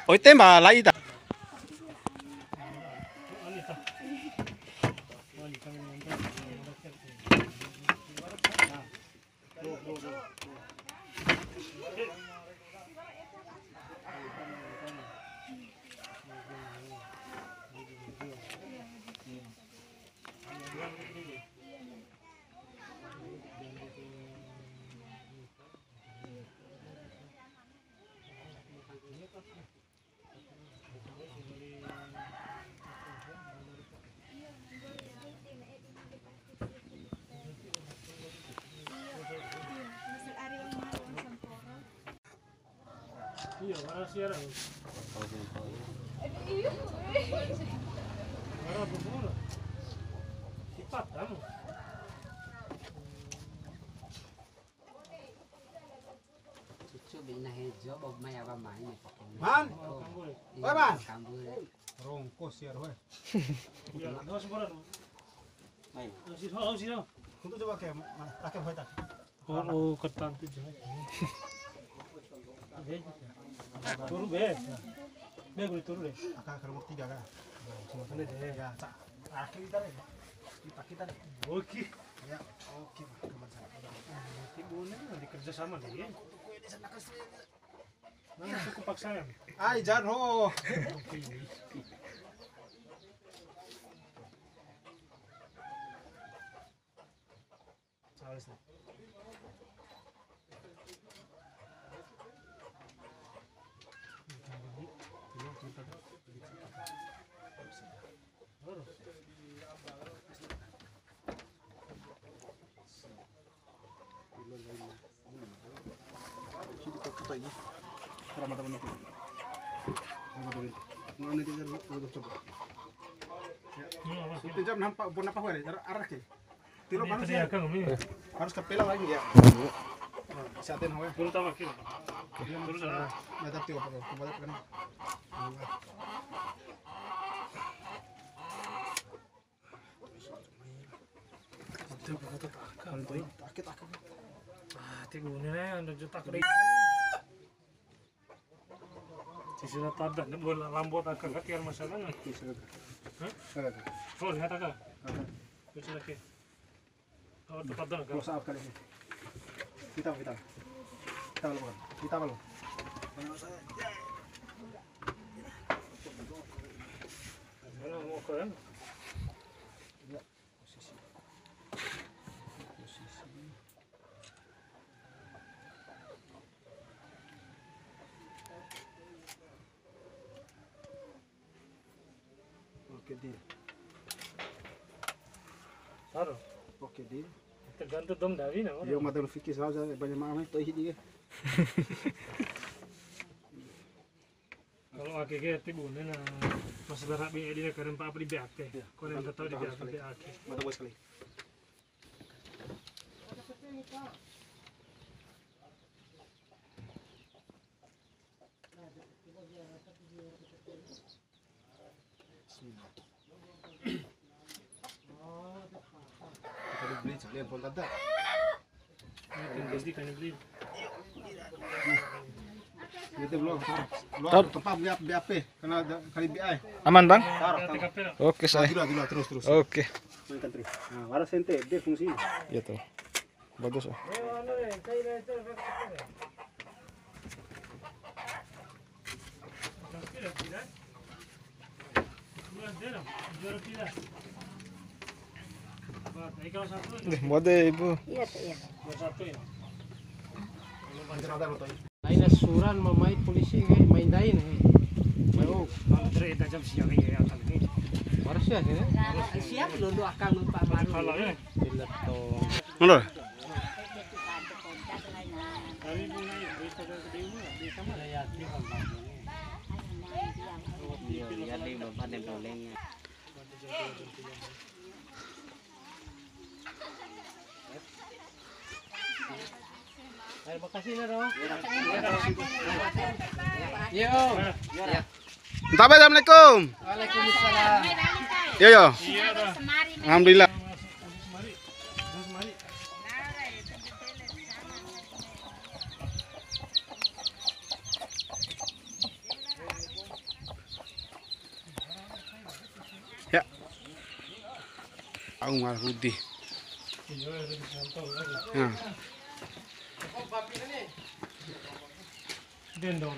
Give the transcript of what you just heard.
Ôi tên bà lấy ta. Iya, mana siaran? Mana bubur? Cepat kamu. Cucu bina hijau, bob maya apa main? Man, oi man. Kambur. Rongkos ya roh. Iya, nggak sembarang. Main. Sih. Untuk coba kayak pakai hoita. Oh, ketan tuh jangan. Turun be. Be boleh turun deh. Akan ke nomor 3 kan. Mana deh? Ya, cak. Akhir kita deh. Kita deh. Oke. Ya, oke. Kemana sana? Tibunya nanti kerja sama deh. Mana suku paksaan? Ai, jangan ho. Salah. Jam nampak pun apa hari arah ke tilo panas ya harus kepelang lagi ya siatin hawe Turun tamak kiri. Turun sana. mata tio apa kembali kan takut Tibunya nih ada juta kali. Sisi tadat nih bola lambot agak kaki masalah nanti. Oh, lihat agak. Bisa lagi. Oh, tepat dah. Close up kali ini. Kita belum. Mana mau keren? Oke deal. Taruh. Oke deal. Tergantung dom dari nama. Yo mata lu fikir saja banyak mana tu hidi. Kalau akik ke tibunya na masih berapi dia keren apa di BAK. Kau yang tahu di BAK. Mata bos sekali. Kita beli sekalian pun ada. Ini kan beli. Gitu belum. Belum tempat BAP kena kali BI. Aman bang? Taruh. TKP lah. Oke saya. Dulu terus. Oke. Mainkan tri. Nah, harus sente dia fungsi. Gitu. Bagus oh. Buat deh ibu. Iya. Satu ya. Lain suran mamai polisi main lain. Oh, antri dah jam siang ya kali ini. Harusnya sih. Siap dulu akan numpak baru. Kalau ini Mana? hari ini berita dari di kamar ya di kamar. Lihat nih bapak dan bolengnya. Terima kasih Naro. Yo. Assalamualaikum. Waalaikumsalam. Yo yo. Iya dah. Alhamdulillah. Mari. Terus mari. Ya. Aku malah putih. Iya, ada di kantong lagi. Nah, Den dong.